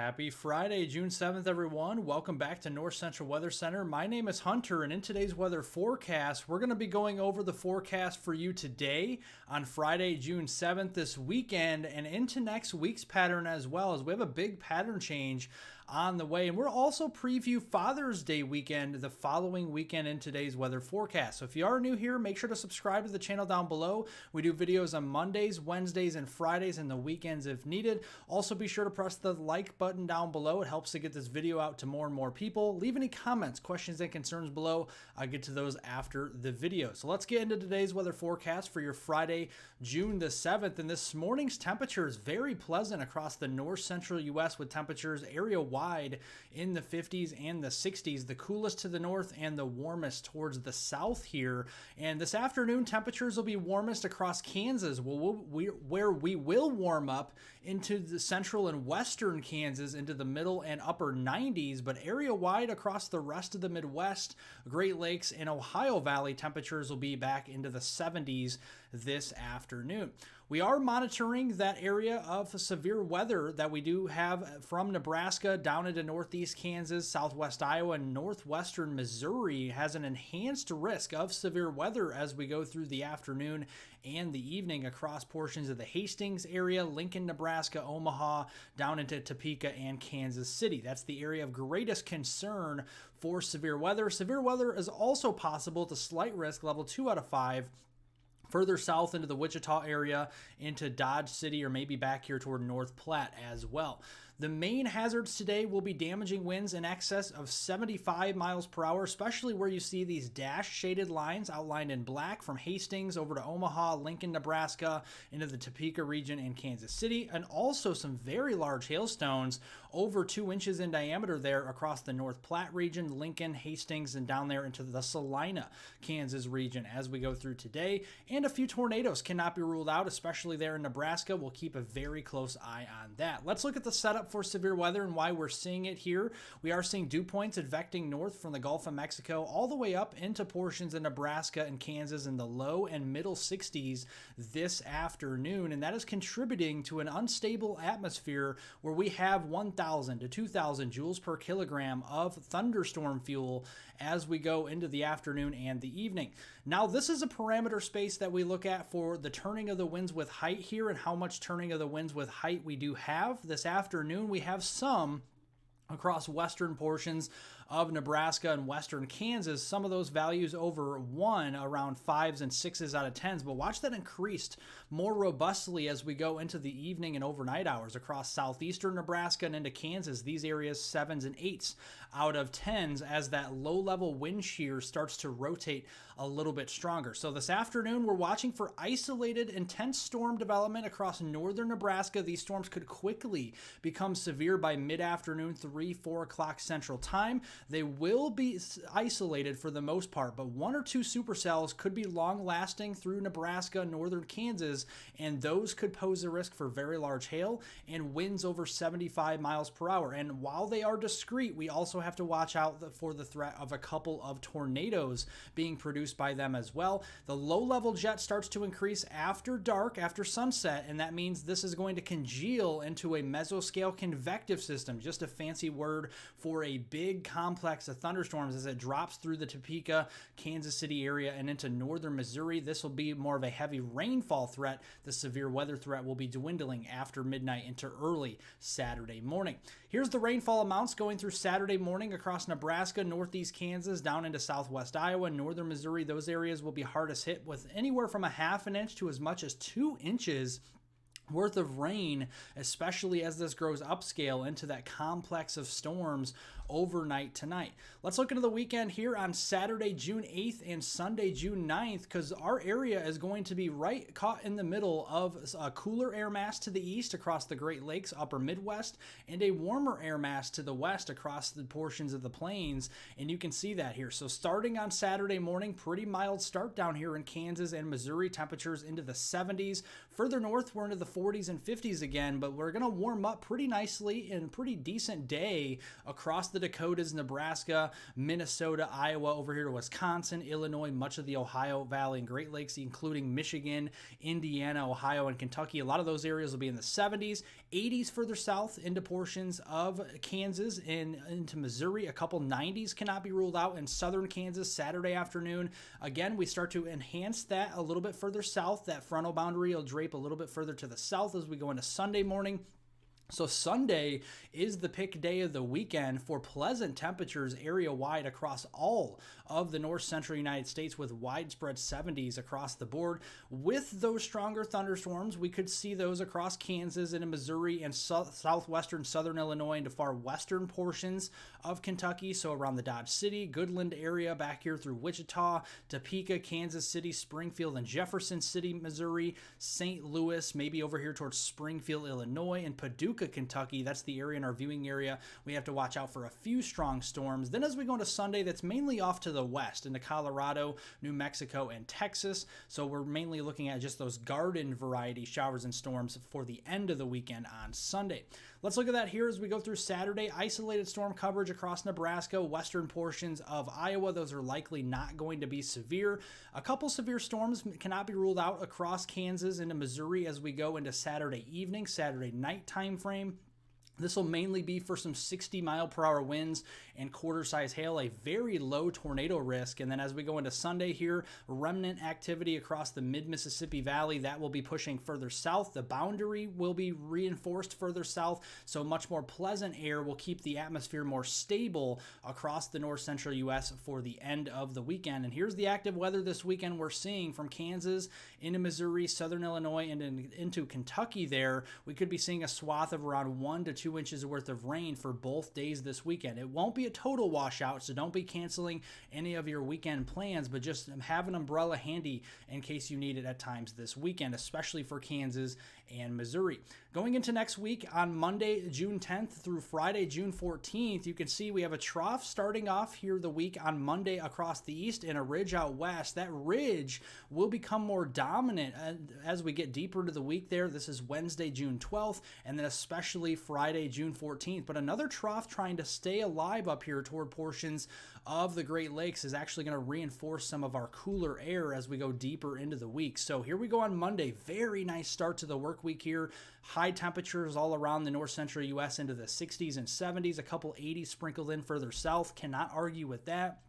Happy Friday, June 7th, everyone. Welcome back to North Central Weather Center. My name is Hunter, and in today's weather forecast, we're going to be going over the forecast for you today on Friday, June 7th, this weekend, and into next week's pattern as well, as we have a big pattern change on the way. And we'll also preview Father's Day weekend the following weekend in today's weather forecast. So if you are new here, make sure to subscribe to the channel down below. We do videos on Mondays, Wednesdays, and Fridays, and the weekends if needed. Also, be sure to press the like button down below. It helps to get this video out to more and more people. Leave any comments, questions, and concerns below. I'll get to those after the video. So let's get into today's weather forecast for your Friday, June the 7th. And this morning's temperature is very pleasant across the north central U.S. with temperatures area-wide in the 50s and the 60s. The coolest to the north and the warmest towards the south here. And this afternoon, temperatures will be warmest across Kansas, where we will warm up into the central and western Kansas into the middle and upper 90s, but area-wide across the rest of the Midwest, Great Lakes, and Ohio Valley, temperatures will be back into the 70s this afternoon. We are monitoring that area of severe weather that we do have from Nebraska down into northeast Kansas, southwest Iowa, and northwestern Missouri has an enhanced risk of severe weather as we go through the afternoon and the evening across portions of the Hastings area, Lincoln, Nebraska, Omaha, down into Topeka and Kansas City. That's the area of greatest concern for severe weather. Severe weather is also possible to slight risk, level 2 out of 5, further south into the Wichita area, into Dodge City, or maybe back here toward North Platte as well. The main hazards today will be damaging winds in excess of 75 miles per hour, especially where you see these dash shaded lines outlined in black from Hastings over to Omaha, Lincoln, Nebraska, into the Topeka region and Kansas City, and also some very large hailstones over 2 inches in diameter there across the North Platte region, Lincoln, Hastings, and down there into the Salina, Kansas region as we go through today. And a few tornadoes cannot be ruled out, especially there in Nebraska. We'll keep a very close eye on that. Let's look at the setup for severe weather and why we're seeing it here. We are seeing dew points advecting north from the Gulf of Mexico all the way up into portions of Nebraska and Kansas in the low and middle 60s this afternoon, and that is contributing to an unstable atmosphere where we have 1,000 to 2,000 joules per kilogram of thunderstorm fuel as we go into the afternoon and the evening. Now, this is a parameter space that we look at for the turning of the winds with height here and how much turning of the winds with height we do have. This afternoon, we have some across western portions of Nebraska and western Kansas, some of those values over 1, around 5s and 6s out of 10s, but watch that increased more robustly as we go into the evening and overnight hours across southeastern Nebraska and into Kansas. These areas 7s and 8s out of 10s as that low-level wind shear starts to rotate a little bit stronger. So this afternoon, we're watching for isolated intense storm development across northern Nebraska. These storms could quickly become severe by mid-afternoon, 3-4 o'clock Central Time. They will be isolated for the most part, but 1 or 2 supercells could be long-lasting through Nebraska, northern Kansas, and those could pose a risk for very large hail and winds over 75 miles per hour. And while they are discrete, we also have to watch out for the threat of a couple of tornadoes being produced by them as well. The low-level jet starts to increase after dark, after sunset, and that means this is going to congeal into a mesoscale convective system, just a fancy word for a big complex of thunderstorms as it drops through the Topeka, Kansas City area and into northern Missouri. This will be more of a heavy rainfall threat. The severe weather threat will be dwindling after midnight into early Saturday morning. Here's the rainfall amounts going through Saturday morning across Nebraska, northeast Kansas, down into southwest Iowa, northern Missouri. Those areas will be hardest hit with anywhere from a half an inch to as much as 2 inches worth of rain, especially as this grows upscale into that complex of storms overnight tonight. Let's look into the weekend here on Saturday, June 8th and Sunday, June 9th, because our area is going to be right caught in the middle of a cooler air mass to the east across the Great Lakes, upper Midwest, and a warmer air mass to the west across the portions of the plains, and you can see that here. So starting on Saturday morning, pretty mild start down here in Kansas and Missouri, temperatures into the 70s. Further north, we're into the 40s and 50s again, but we're going to warm up pretty nicely in a pretty decent day across the Dakotas, Nebraska, Minnesota, Iowa, over here to Wisconsin, Illinois, much of the Ohio Valley and Great Lakes, including Michigan, Indiana, Ohio, and Kentucky. A lot of those areas will be in the 70s, 80s further south into portions of Kansas and into Missouri. A couple 90s cannot be ruled out in southern Kansas Saturday afternoon. Again, we start to enhance that a little bit further south. That frontal boundary will drape a little bit further to the south as we go into Sunday morning. So Sunday is the pick day of the weekend for pleasant temperatures area-wide across all of the north central United States, with widespread 70s across the board. With those stronger thunderstorms, we could see those across Kansas and Missouri and southwestern southern Illinois into far western portions of Kentucky. So around the Dodge City, Goodland area back here through Wichita, Topeka, Kansas City, Springfield, and Jefferson City, Missouri, St. Louis, maybe over here towards Springfield, Illinois, and Paducah, Kentucky. That's the area in our viewing area. We have to watch out for a few strong storms. Then as we go into Sunday, that's mainly off to the west into Colorado, New Mexico, and Texas. So we're mainly looking at just those garden variety showers and storms for the end of the weekend on Sunday. Let's look at that here as we go through Saturday. Isolated storm coverage across Nebraska, western portions of Iowa. Those are likely not going to be severe. A couple severe storms cannot be ruled out across Kansas into Missouri as we go into Saturday evening, Saturday night time frame. This will mainly be for some 60-mile-per-hour winds and quarter-size hail, a very low tornado risk. And then as we go into Sunday here, remnant activity across the mid-Mississippi Valley. That will be pushing further south. The boundary will be reinforced further south, so much more pleasant air will keep the atmosphere more stable across the north-central U.S. for the end of the weekend. And here's the active weather this weekend we're seeing from Kansas into Missouri, southern Illinois, and into Kentucky there. We could be seeing a swath of around 1 to 2 inches worth of rain for both days this weekend. It won't be a total washout, so don't be canceling any of your weekend plans, but just have an umbrella handy in case you need it at times this weekend, especially for Kansas and Missouri. Going into next week on Monday, June 10th through Friday, June 14th, you can see we have a trough starting off here the week on Monday across the east and a ridge out west. That ridge will become more dominant as we get deeper into the week there. This is Wednesday, June 12th, and then especially Friday, June 14th. But another trough trying to stay alive up here toward portions of the Great Lakes is actually going to reinforce some of our cooler air as we go deeper into the week. So here we go on Monday. Very nice start to the work week here. High temperatures all around the north central U.S. into the 60s and 70s. A couple 80s sprinkled in further south. Cannot argue with that.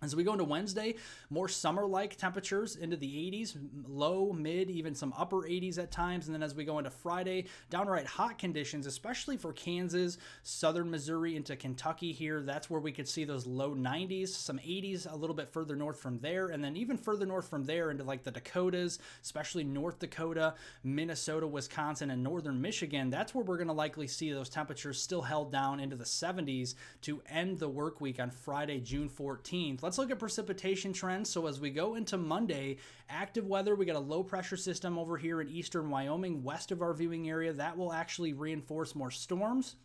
As we go into Wednesday, more summer-like temperatures into the 80s, low, mid, even some upper 80s at times. And then as we go into Friday, downright hot conditions, especially for Kansas, southern Missouri into Kentucky here. That's where we could see those low 90s, some 80s a little bit further north from there. And then even further north from there into like the Dakotas, especially North Dakota, Minnesota, Wisconsin, and northern Michigan. That's where we're going to likely see those temperatures still held down into the 70s to end the work week on Friday, June 14th. Let's look at precipitation trends. So as we go into Monday, active weather, we got a low pressure system over here in eastern Wyoming, west of our viewing area. That will actually reinforce more storms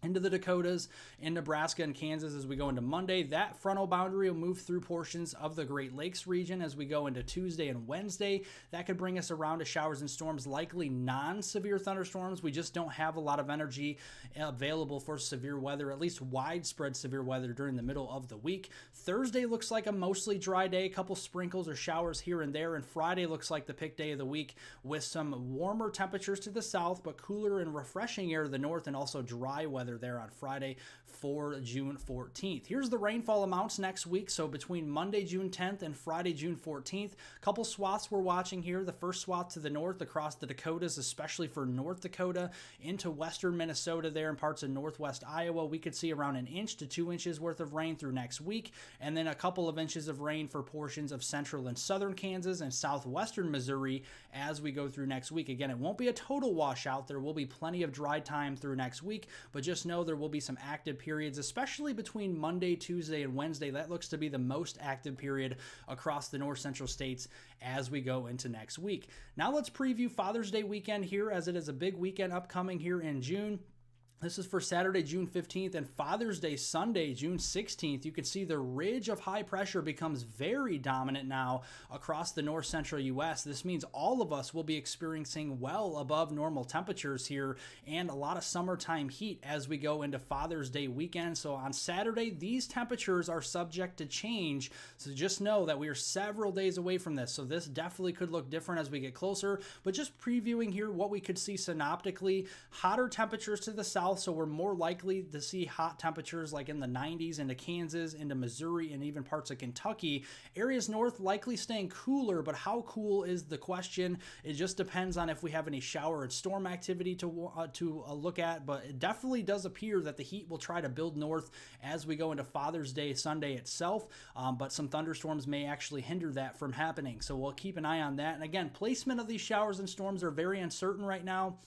into the Dakotas, in Nebraska and Kansas as we go into Monday. That frontal boundary will move through portions of the Great Lakes region as we go into Tuesday and Wednesday. That could bring us around to showers and storms, likely non-severe thunderstorms. We just don't have a lot of energy available for severe weather, at least widespread severe weather during the middle of the week. Thursday looks like a mostly dry day, a couple sprinkles or showers here and there, and Friday looks like the pick day of the week with some warmer temperatures to the south, but cooler and refreshing air to the north, and also dry weather there on Friday for June 14th. Here's the rainfall amounts next week. So between Monday, June 10th and Friday, June 14th, a couple swaths we're watching here. The first swath to the north across the Dakotas, especially for North Dakota into western Minnesota there and parts of northwest Iowa. We could see around 1 inch to 2 inches worth of rain through next week, and then a couple of inches of rain for portions of central and southern Kansas and southwestern Missouri as we go through next week. Again, it won't be a total washout. There will be plenty of dry time through next week, but just know there will be some active periods, especially between Monday, Tuesday, and Wednesday. That looks to be the most active period across the north central states as we go into next week. Now let's preview Father's Day weekend here, as it is a big weekend upcoming here in June. This is for Saturday, June 15th, and Father's Day, Sunday, June 16th. You can see the ridge of high pressure becomes very dominant now across the north central U.S. This means all of us will be experiencing well above normal temperatures here and a lot of summertime heat as we go into Father's Day weekend. So on Saturday, these temperatures are subject to change. So just know that we are several days away from this. So this definitely could look different as we get closer. But just previewing here what we could see synoptically, hotter temperatures to the south. So we're more likely to see hot temperatures like in the 90s into Kansas, into Missouri, and even parts of Kentucky. Areas north likely staying cooler, but how cool is the question? It just depends on if we have any shower and storm activity to look at, but it definitely does appear that the heat will try to build north as we go into Father's Day Sunday itself, but some thunderstorms may actually hinder that from happening. So we'll keep an eye on that. And again, placement of these showers and storms are very uncertain right now.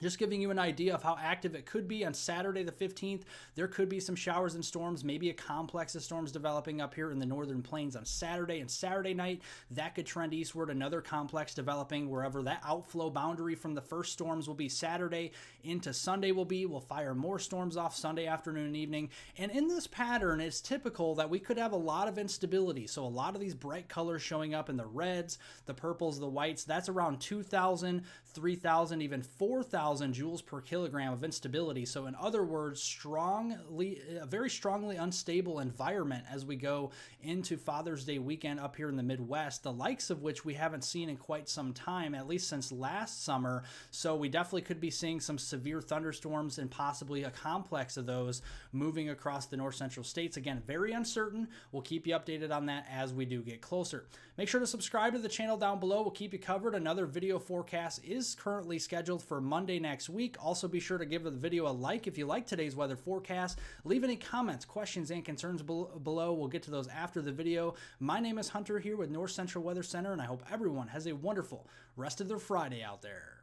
Just giving you an idea of how active it could be on Saturday the 15th. There could be some showers and storms, maybe a complex of storms developing up here in the northern plains on Saturday and Saturday night. That could trend eastward, another complex developing wherever that outflow boundary from the first storms will be Saturday into Sunday will be. We'll fire more storms off Sunday afternoon and evening. And in this pattern, it's typical that we could have a lot of instability. So a lot of these bright colors showing up in the reds, the purples, the whites, that's around 2,000, 3,000, even 4,000 joules per kilogram of instability. So in other words, a very strongly unstable environment as we go into Father's Day weekend up here in the Midwest, the likes of which we haven't seen in quite some time, at least since last summer. So we definitely could be seeing some severe thunderstorms and possibly a complex of those moving across the north central states. Again, very uncertain. We'll keep you updated on that as we do get closer. Make sure to subscribe to the channel down below. We'll keep you covered. Another video forecast is currently scheduled for Monday next week. Also, be sure to give the video a like if you like today's weather forecast. Leave any comments, questions, and concerns below. We'll get to those after the video. My name is Hunter here with North Central Weather Center, and I hope everyone has a wonderful rest of their Friday out there.